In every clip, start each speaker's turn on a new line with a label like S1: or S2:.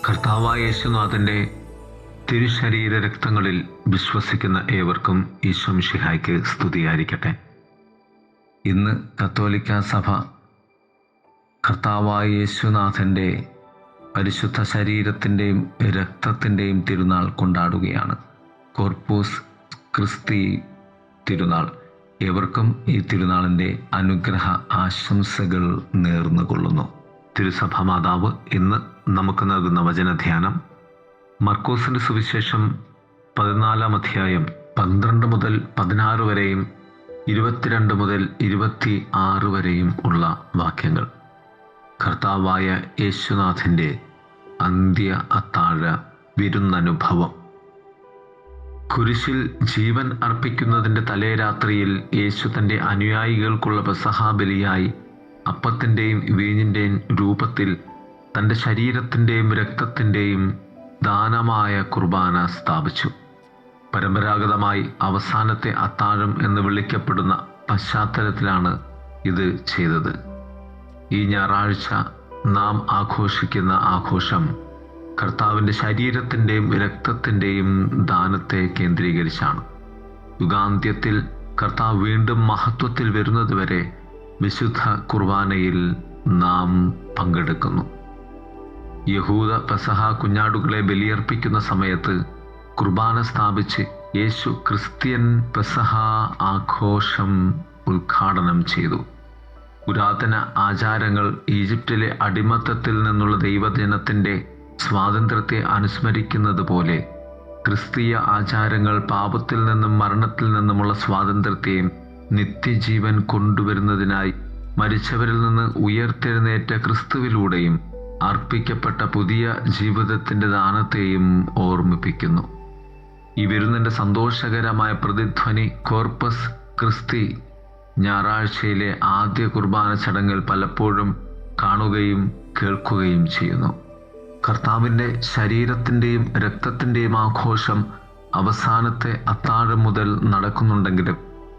S1: കർത്താവായ യേശുനാഥൻ്റെ തിരുശരീര രക്തങ്ങളിൽ വിശ്വസിക്കുന്ന ഏവർക്കും ഈശോ മിശിഹായ്ക്ക് സ്തുതിയായിരിക്കട്ടെ. ഇന്ന് കത്തോലിക്ക സഭ കർത്താവായ യേശുനാഥൻ്റെ പരിശുദ്ധ ശരീരത്തിൻ്റെയും രക്തത്തിൻ്റെയും തിരുനാൾ കൊണ്ടാടുകയാണ്. കോർപ്പൂസ് ക്രിസ്തി തിരുനാൾ. ഏവർക്കും ഈ തിരുനാളിൻ്റെ അനുഗ്രഹ ആശംസകൾ നേർന്നുകൊള്ളുന്നു. തിരുസഭ മാതാവ് ഇന്ന് നമുക്ക് നൽകുന്ന വചനധ്യാനം മർക്കോസിൻ്റെ സുവിശേഷം 14-ാം അധ്യായം 12 മുതൽ 16 വരെയും 22 മുതൽ 26 വരെയും ഉള്ള വാക്യങ്ങൾ. കർത്താവായ യേശുനാഥൻ്റെ അന്ത്യ അത്താഴ വിരുന്നനുഭവം. കുരിശിൽ ജീവൻ അർപ്പിക്കുന്നതിൻ്റെ തലേ രാത്രിയിൽ യേശു തൻ്റെ അനുയായികൾക്കുള്ള പെസഹാബലിയായി അപ്പത്തിൻ്റെയും വീഞ്ഞിൻ്റെയും രൂപത്തിൽ തൻ്റെ ശരീരത്തിൻ്റെയും രക്തത്തിൻ്റെയും ദാനമായ കുർബാന സ്ഥാപിച്ചു. പരമ്പരാഗതമായി അവസാനത്തെ അത്താഴം എന്ന് വിളിക്കപ്പെടുന്ന പശ്ചാത്തലത്തിലാണ് ഇത് ചെയ്തത്. ഈ ഞായറാഴ്ച നാം ആഘോഷിക്കുന്ന ആഘോഷം കർത്താവിൻ്റെ ശരീരത്തിൻ്റെയും രക്തത്തിൻ്റെയും ദാനത്തെ കേന്ദ്രീകരിച്ചാണ്. യുഗാന്ത്യത്തിൽ കർത്താവ് വീണ്ടും മഹത്വത്തിൽ വരുന്നതുവരെ വിശുദ്ധ കുർബാനയിൽ നാം പങ്കെടുക്കുന്നു. യഹൂദ പെസഹ കുഞ്ഞാടുകളെ ബലിയർപ്പിക്കുന്ന സമയത്ത് കുർബാന സ്ഥാപിച്ച് യേശു ക്രിസ്ത്യൻ പെസഹ ആഘോഷം ഉദ്ഘാടനം ചെയ്തു. പുരാതന ആചാരങ്ങൾ ഈജിപ്തിലെ അടിമത്തത്തിൽ നിന്നുള്ള ദൈവജനത്തിൻ്റെ സ്വാതന്ത്ര്യത്തെ അനുസ്മരിക്കുന്നത് പോലെ ക്രിസ്തീയ ആചാരങ്ങൾ പാപത്തിൽ നിന്നും മരണത്തിൽ നിന്നുമുള്ള സ്വാതന്ത്ര്യത്തെയും നിത്യജീവൻ കൊണ്ടുവരുന്നതിനായി മരിച്ചവരിൽ നിന്ന് ഉയർത്തെഴുന്നേറ്റ ക്രിസ്തുവിലൂടെയും അർപ്പിക്കപ്പെട്ട പുതിയ ജീവിതത്തിൻ്റെ ദാനത്തെയും ഓർമ്മിപ്പിക്കുന്നു. ഈ വിരുന്നിൻ്റെ സന്തോഷകരമായ പ്രതിധ്വനി കോർപ്പസ് ക്രിസ്തി ഞായറാഴ്ചയിലെ ആദ്യ കുർബാന ചടങ്ങിൽ പലപ്പോഴും കാണുകയും കേൾക്കുകയും ചെയ്യുന്നു. കർത്താവിൻ്റെ ശരീരത്തിൻ്റെയും രക്തത്തിൻ്റെയും ആഘോഷം അവസാനത്തെ അത്താഴം മുതൽ നടക്കുന്നുണ്ടെങ്കിലും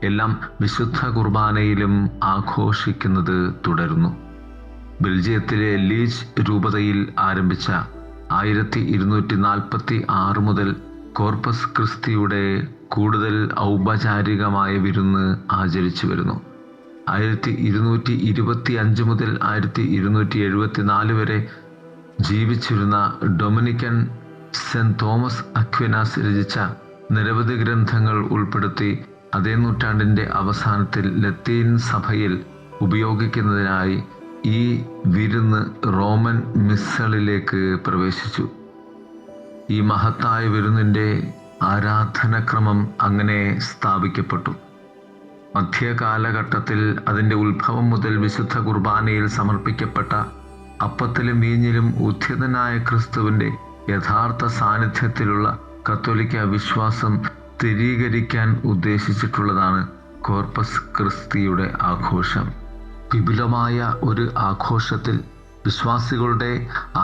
S1: എല്ലാം വിശുദ്ധ കുർബാനയിലും ആഘോഷിക്കുന്നത് തുടരുന്നു. ബെൽജിയത്തിലെ ലീച്ച് രൂപതയിൽ ആരംഭിച്ച 1246 മുതൽ കോർപ്പസ് ക്രിസ്തിയുടെ കൂടുതൽ ഔപചാരികമായ വിരുന്ന് ആചരിച്ചു വരുന്നു. 1225 മുതൽ 1274 വരെ ജീവിച്ചിരുന്ന ഡൊമിനിക്കൻ സെന്റ് തോമസ് അക്വിനാസ് രചിച്ച നിരവധി ഗ്രന്ഥങ്ങൾ ഉൾപ്പെടുത്തി അതേ നൂറ്റാണ്ടിൻ്റെ അവസാനത്തിൽ ലത്തീൻ സഭയിൽ ഉപയോഗിക്കുന്നതിനായി ഈ വിരുന്ന് റോമൻ മിസ്സളിലേക്ക് പ്രവേശിച്ചു. ഈ മഹത്തായ വിരുന്നിൻ്റെ ആരാധനക്രമം അങ്ങനെ സ്ഥാപിക്കപ്പെട്ടു. മധ്യകാലഘട്ടത്തിൽ അതിൻ്റെ ഉത്ഭവം മുതൽ വിശുദ്ധ കുർബാനയിൽ സമർപ്പിക്കപ്പെട്ട അപ്പത്തിലും വീഞ്ഞിലും ഉദ്ധിതനായ ക്രിസ്തുവിൻ്റെ യഥാർത്ഥ സാന്നിധ്യത്തിലുള്ള കത്തോലിക്ക വിശ്വാസം സ്ഥിരീകരിക്കാൻ ഉദ്ദേശിച്ചിട്ടുള്ളതാണ് കോർപ്പസ് ക്രിസ്തിയുടെ ആഘോഷം. വിപുലമായ ഒരു ആഘോഷത്തിൽ വിശ്വാസികളുടെ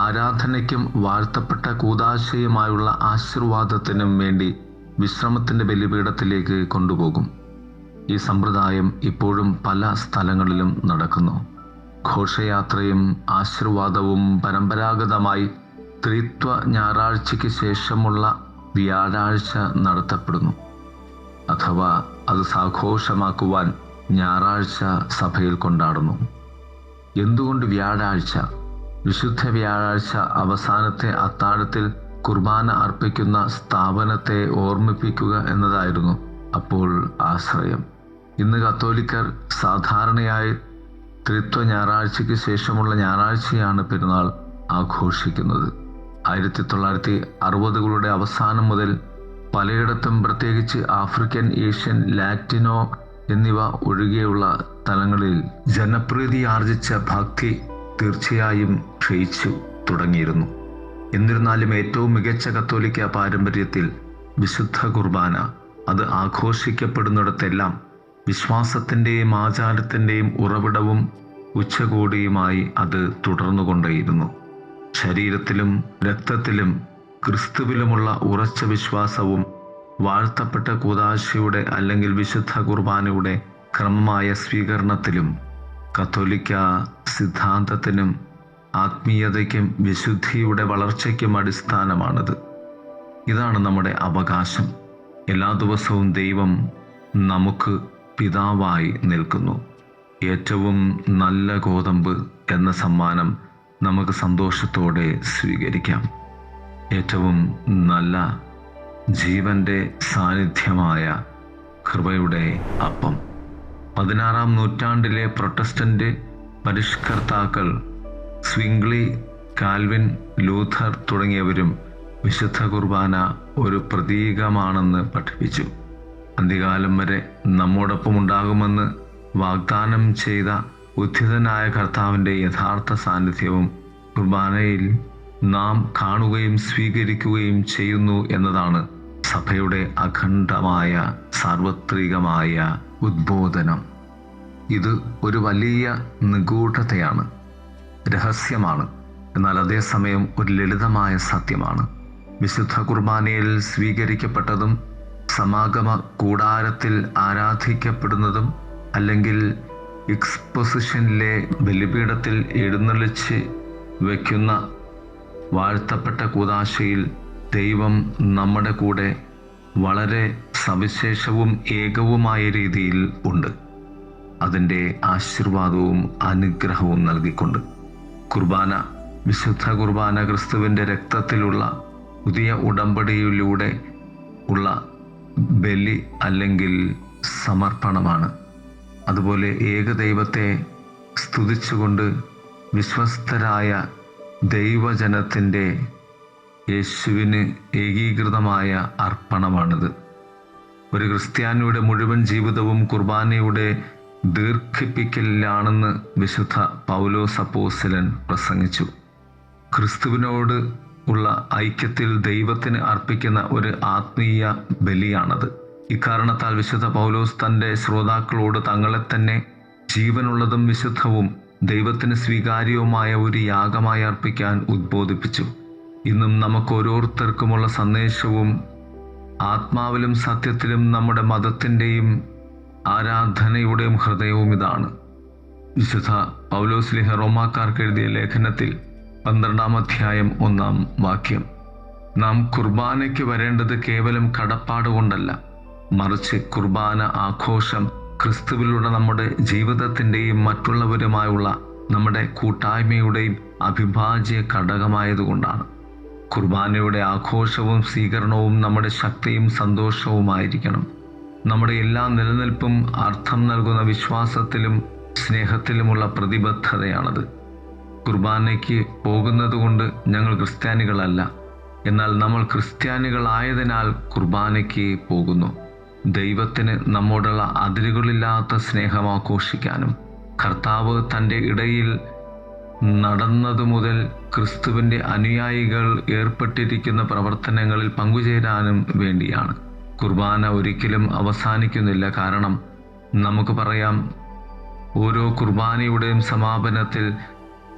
S1: ആരാധനയ്ക്കും വാഴ്ത്തപ്പെട്ട കൂദാശയുമായുള്ള ആശീർവാദത്തിനും വേണ്ടി വിശ്രമത്തിൻ്റെ ബലിപീഠത്തിലേക്ക് കൊണ്ടുപോകും. ഈ സമ്പ്രദായം ഇപ്പോഴും പല സ്ഥലങ്ങളിലും നടക്കുന്നു. ഘോഷയാത്രയും ആശീർവാദവും പരമ്പരാഗതമായി ത്രിത്വ ഞായറാഴ്ചയ്ക്ക് ശേഷമുള്ള വ്യാഴാഴ്ച നടത്തപ്പെടുന്നു. അഥവാ അത് സാഘോഷമാക്കുവാൻ ഞായറാഴ്ച സഭയിൽ കൊണ്ടാടുന്നു. എന്തുകൊണ്ട് വ്യാഴാഴ്ച? വിശുദ്ധ വ്യാഴാഴ്ച അവസാനത്തെ അത്താഴത്തിൽ കുർബാന അർപ്പിക്കുന്ന സ്ഥാപനത്തെ ഓർമ്മിപ്പിക്കുക എന്നതായിരുന്നു അപ്പോൾ ആശ്രയം. ഇന്ന് കത്തോലിക്കർ സാധാരണയായി ത്രിത്വ ഞായറാഴ്ചയ്ക്ക് ശേഷമുള്ള ഞായറാഴ്ചയാണ് പെരുന്നാൾ ആഘോഷിക്കുന്നത്. 1960കളുടെ അവസാനം മുതൽ പലയിടത്തും, പ്രത്യേകിച്ച് ആഫ്രിക്കൻ, ഏഷ്യൻ, ലാറ്റിനോ എന്നിവ ഒഴികെയുള്ള സ്ഥലങ്ങളിൽ ജനപ്രീതി ആർജിച്ച ഭക്തി തീർച്ചയായും ക്ഷയിച്ചു തുടങ്ങിയിരുന്നു. എന്നിരുന്നാലും ഏറ്റവും മികച്ച കത്തോലിക്ക പാരമ്പര്യത്തിൽ വിശുദ്ധ കുർബാന അത് ആഘോഷിക്കപ്പെടുന്നിടത്തെല്ലാം വിശ്വാസത്തിൻ്റെയും ആചാരത്തിൻ്റെയും ഉറവിടവും ഉച്ചകോടിയുമായി അത് തുടർന്നുകൊണ്ടേയിരുന്നു. ശരീരത്തിലും രക്തത്തിലും ക്രിസ്തുവിലുമുള്ള ഉറച്ച വിശ്വാസവും വാഴ്ത്തപ്പെട്ട കൂദാശയുടെ അല്ലെങ്കിൽ വിശുദ്ധ കുർബാനയുടെ ക്രമമായ സ്വീകരണത്തിലും കത്തോലിക്ക സിദ്ധാന്തത്തിനും ആത്മീയതയ്ക്കും വിശുദ്ധിയുടെ വളർച്ചയ്ക്കും അടിസ്ഥാനമാണിത്. ഇതാണ് നമ്മുടെ അവകാശം. എല്ലാ ദിവസവും ദൈവം നമുക്ക് പിതാവായി നിൽക്കുന്നു. ഏറ്റവും നല്ല ഗോതമ്പ് എന്ന സമ്മാനം നമുക്ക് സന്തോഷത്തോടെ സ്വീകരിക്കാം. ഏറ്റവും നല്ല ജീവൻ്റെ സാന്നിധ്യമായ കൃപയുടെ അപ്പം. 16-ാം നൂറ്റാണ്ടിലെ പ്രൊട്ടസ്റ്റന്റ് പരിഷ്കർത്താക്കൾ സ്വിംഗ്ലി, കാൽവിൻ, ലൂഥർ തുടങ്ങിയവരും വിശുദ്ധ കുർബാന ഒരു പ്രതീകമാണെന്ന് പഠിപ്പിച്ചു. അന്ത്യകാലം വരെ നമ്മോടൊപ്പം ഉണ്ടാകുമെന്ന് വാഗ്ദാനം ചെയ്ത ഉദ്ധിതനായ കർത്താവിൻ്റെ യഥാർത്ഥ സാന്നിധ്യവും കുർബാനയിൽ നാം കാണുകയും സ്വീകരിക്കുകയും ചെയ്യുന്നു എന്നതാണ് സഭയുടെ അഖണ്ഡമായ സാർവത്രികമായ ഉദ്ബോധനം. ഇത് ഒരു വലിയ നിഗൂഢതയാണ്, രഹസ്യമാണ്, എന്നാൽ അതേസമയം ഒരു ലളിതമായ സത്യമാണ്. വിശുദ്ധ കുർബാനയിൽ സ്വീകരിക്കപ്പെട്ടതും സമാഗമ കൂടാരത്തിൽ ആരാധിക്കപ്പെടുന്നതും അല്ലെങ്കിൽ എക്സ്പോസിഷനിലെ ബലിപീഠത്തിൽ എഴുന്നള്ളിച്ച് വയ്ക്കുന്ന വാഴ്ത്തപ്പെട്ട കൂദാശയിൽ ദൈവം നമ്മുടെ കൂടെ വളരെ സവിശേഷവും ഏകവുമായ രീതിയിൽ ഉണ്ട്. അതിൻ്റെ ആശീർവാദവും അനുഗ്രഹവും നൽകിക്കൊണ്ട് കുർബാന, വിശുദ്ധ കുർബാന ക്രിസ്തുവിൻ്റെ രക്തത്തിലുള്ള പുതിയ ഉടമ്പടിയിലൂടെ ഉള്ള ബലി അല്ലെങ്കിൽ സമർപ്പണമാണ്. അതുപോലെ ഏകദൈവത്തെ സ്തുതിച്ചുകൊണ്ട് വിശ്വസ്തരായ ദൈവജനത്തിൻ്റെ യേശുവിന് ഏകീകൃതമായ അർപ്പണമാണിത്. ഒരു ക്രിസ്ത്യാനിയുടെ മുഴുവൻ ജീവിതവും കുർബാനയുടെ ദീർഘിപ്പിക്കലാണെന്ന് വിശുദ്ധ പൗലോസ് അപ്പോസ്തലൻ പ്രസംഗിച്ചു. ക്രിസ്തുവിനോട് ഉള്ള ഐക്യത്തിൽ ദൈവത്തിന് അർപ്പിക്കുന്ന ഒരു ആത്മീയ ബലിയാണത്. ഇക്കാരണത്താൽ വിശുദ്ധ പൗലോസ് തൻ്റെ ശ്രോതാക്കളോട് തങ്ങളെ തന്നെ ജീവനുള്ളതും വിശുദ്ധവും ദൈവത്തിന് സ്വീകാര്യവുമായ ഒരു യാഗമായി അർപ്പിക്കാൻ ഉദ്ബോധിപ്പിച്ചു. ഇന്നും നമുക്ക് ഓരോരുത്തർക്കുമുള്ള സന്ദേശവും ആത്മാവിലും സത്യത്തിലും നമ്മുടെ മതത്തിൻ്റെയും ആരാധനയുടെയും ഹൃദയവും ഇതാണ്. വിശുദ്ധ പൗലോസ് ശ്ലീഹ റോമാക്കാർക്ക് എഴുതിയ ലേഖനത്തിൽ 12-ാം അധ്യായം 1-ാം വാക്യം, നാം കുർബാനയ്ക്ക് വരേണ്ടത് കേവലം കടപ്പാട് കൊണ്ടല്ല, മറിച്ച് കുർബാന ആഘോഷം ക്രിസ്തുവിലുള്ള നമ്മുടെ ജീവിതത്തിൻ്റെയും മറ്റുള്ളവരുമായുള്ള നമ്മുടെ കൂട്ടായ്മയുടെയും അവിഭാജ്യ ഘടകമായതുകൊണ്ടാണ്. കുർബാനയുടെ ആഘോഷവും സ്വീകരണവും നമ്മുടെ ശക്തിയും സന്തോഷവുമായിരിക്കണം. നമ്മുടെ എല്ലാ നിലനിൽപ്പും അർത്ഥം നൽകുന്ന വിശ്വാസത്തിലും സ്നേഹത്തിലുമുള്ള പ്രതിബദ്ധതയാണത്. കുർബാനയ്ക്ക് പോകുന്നത് കൊണ്ട് ഞങ്ങൾ ക്രിസ്ത്യാനികളല്ല, എന്നാൽ നമ്മൾ ക്രിസ്ത്യാനികളായതിനാൽ കുർബാനയ്ക്ക് പോകുന്നു. ദൈവത്തിന് നമ്മോടുള്ള അതിരുകളില്ലാത്ത സ്നേഹം ആഘോഷിക്കാനും കർത്താവ് തൻ്റെ ഇടയിൽ നടന്നതു മുതൽ ക്രിസ്തുവിൻ്റെ അനുയായികൾ ഏർപ്പെട്ടിരിക്കുന്ന പ്രവർത്തനങ്ങളിൽ പങ്കുചേരാനും വേണ്ടിയാണ്. കുർബാന ഒരിക്കലും അവസാനിക്കുന്നില്ല. കാരണം നമുക്ക് പറയാം, ഓരോ കുർബാനയുടെയും സമാപനത്തിൽ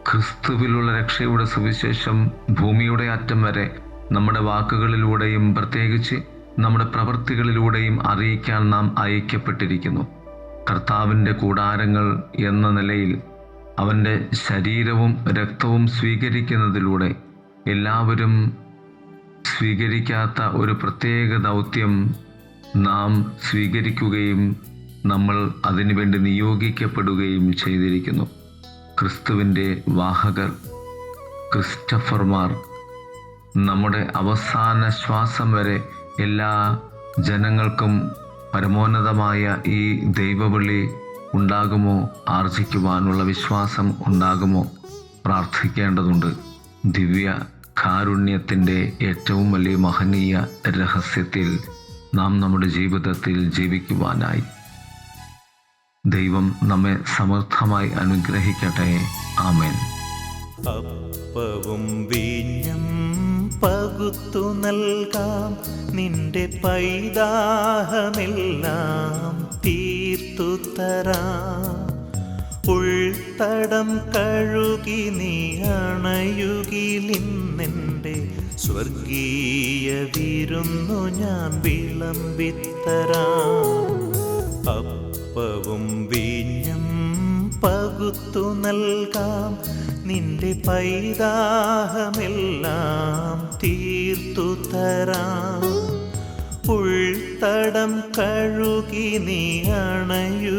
S1: ക്രിസ്തുവിലുള്ള രക്ഷയുടെ സുവിശേഷം ഭൂമിയുടെ അറ്റം വരെ നമ്മുടെ വാക്കുകളിലൂടെയും പ്രത്യേകിച്ച് നമ്മുടെ പ്രവൃത്തികളിലൂടെയും അറിയിക്കാൻ നാം അയക്കപ്പെട്ടിരിക്കുന്നു. കർത്താവിൻ്റെ കൂടാരങ്ങൾ എന്ന നിലയിൽ അവൻ്റെ ശരീരവും രക്തവും സ്വീകരിക്കുന്നതിലൂടെ എല്ലാവരും സ്വീകരിക്കാത്ത ഒരു പ്രത്യേക ദൗത്യം നാം സ്വീകരിക്കുകയും നമ്മൾ അതിനുവേണ്ടി നിയോഗിക്കപ്പെടുകയും ചെയ്തിരിക്കുന്നു. ക്രിസ്തുവിൻ്റെ വാഹകർ, ക്രിസ്റ്റഫർമാർ, നമ്മുടെ അവസാന ശ്വാസം വരെ എല്ലാ ജനങ്ങൾക്കും പരമോന്നതമായ ഈ ദൈവവിളി ഉണ്ടാകുമോ, ആർജിക്കുവാനുള്ള വിശ്വാസം ഉണ്ടാകുമോ, പ്രാർത്ഥിക്കേണ്ടതുണ്ട്. ദിവ്യ കാരുണ്യത്തിൻ്റെ ഏറ്റവും വലിയ മഹനീയ രഹസ്യത്തിൽ നാം നമ്മുടെ ജീവിതത്തിൽ ജീവിക്കുവാനായി. ദൈവം നമ്മെ സമർത്ഥമായി അനുഗ്രഹിക്കട്ടെ. ആമേൻ.
S2: അപ്പവും വീഞ്ഞും പകുത്തു നൽകാം, നിന്റെ പൈതാഹമെല്ലാം തീർത്തു തരാം. ഉൾത്തടം കഴുകി നീ അണയുകിലിന്നെൻ്റെ സ്വർഗീയ വിരുന്നു ഞാൻ വിളമ്പിത്തരാം. അപ്പവും വീഞ്ഞും പകുത്തു നൽകാം. നിന്റെ പൈതാഹമെല്ലാം തീർത്തു തരാം. ഉൾത്തടം കഴുകി നീ അണയുകിലിന്നെൻ്റെ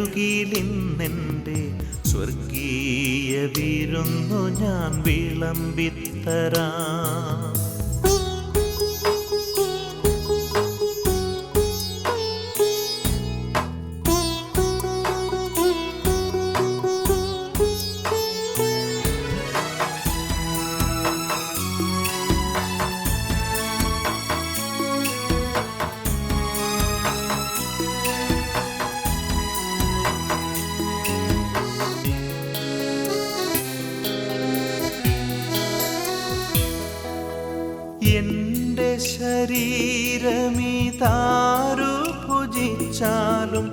S2: സ്വർഗീയ വിരുന്നു ഞാൻ വിളമ്പിത്തരാം. എന്റെ ശരീരമിതാരു ഭുജിച്ചാലും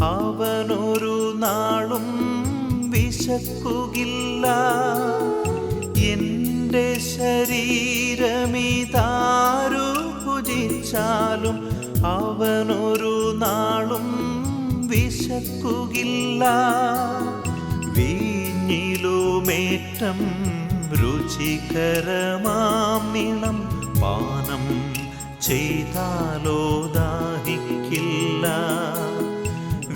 S2: അവനൊരു നാളും വിശക്കുകയില്ല. എന്റെ ശരീരമിതാരു ഭുജിച്ചാലും അവനൊരു നാളും വിശക്കുകയില്ല. വീഞ്ഞിലുമേറ്റം രുചികരമാം നിണം പാനം ചെയ്താലോ ദാഹിക്കില്ല.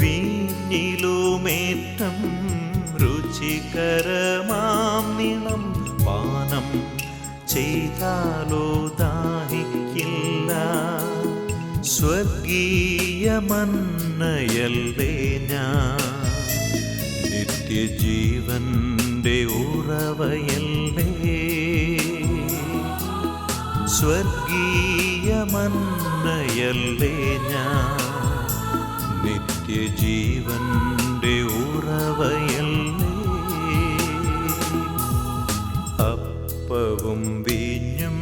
S2: വീഞ്ഞിലുമേറ്റം രുചികരമാം നിണം പാനം ചെയ്താലോ ദാഹിക്കില്ല. സ്വർഗീയമന്നയല്ലേ ഞാൻ, നിത്യജീവന്റെ ഉറവയല്ലേ. സ്വർഗീയമന്നയല്ലേ ഞാൻ, നിത്യജീവന്റെ ഉറവയല്ലേ. അപ്പവും വീഞ്ഞും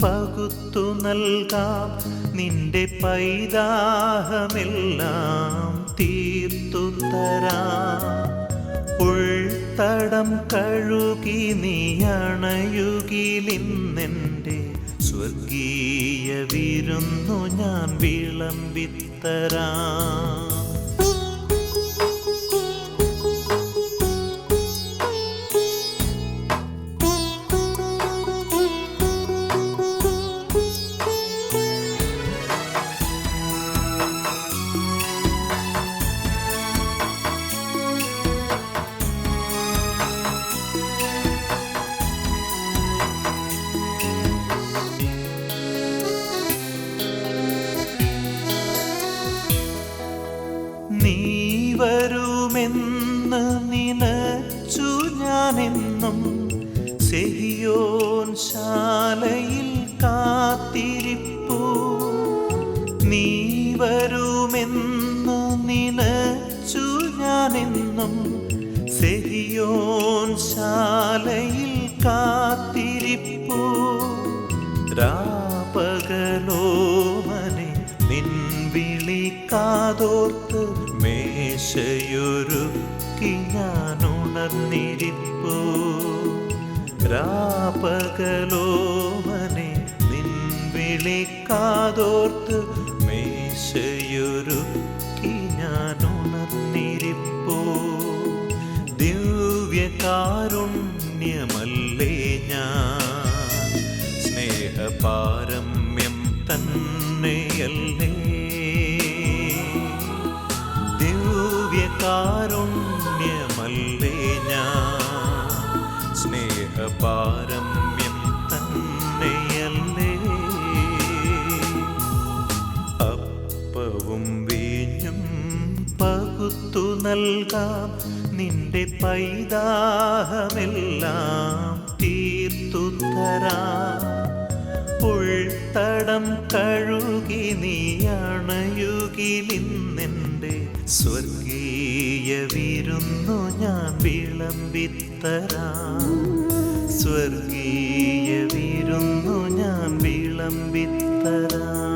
S2: പകുത്തു നൽകാം. നിന്റെ പൈതാഹമെല്ലാം തീർത്തു തരാം. ഉൾത്തടം കഴുകി നീ അണയുകിലിന്നെൻ്റെ സ്വർഗീയ വിരുന്നു ഞാൻ വിളമ്പിത്തരാം. നീ വരുമെന്ന് നിനച്ചു ഞാനെന്നും സെഹിയോൻ ശാലയിൽ കാത്തിരിപ്പു. നീ വരുമെന്ന് നിനച്ചു ഞാനെന്നും സെഹിയോൻ ശാലയിൽ കാത്തിരിപ്പു. രാപകലോമനെ നിൻ വിളിക്കാതോർത്ത് മേശയൊരുക്കി ഞാൻ ഉണർന്നിരിപ്പു. രാപകലോമനെ നിൻ വിളിക്കാതോർത്ത് മേശയൊരുക്കി ഞാൻ ഉണർന്നിരിപ്പു. ദിവ്യകാരുണ്യമല്ലേ ഞാൻ, സ്നേഹപാരമ്യം തന്നെയല്ലേ. ദിവ്യകാരുണ്യമല്ലേ ഞാൻ, സ്നേഹപാരമ്യം തന്നെയല്ലേ. അപ്പവും വീഞ്ഞും പകുത്തു നൽകാം. നിന്റെ പൈതാഹമെല്ലാം തീർത്തു തരാം. ഉൾത്തടം കഴുകി നീ അണയുകിലിന്നെൻ്റെ സ്വർഗീയ വിരുന്നു ഞാൻ വിളമ്പിത്തരാം. സ്വർഗീയ വിരുന്നു ഞാൻ വിളമ്പിത്തരാം.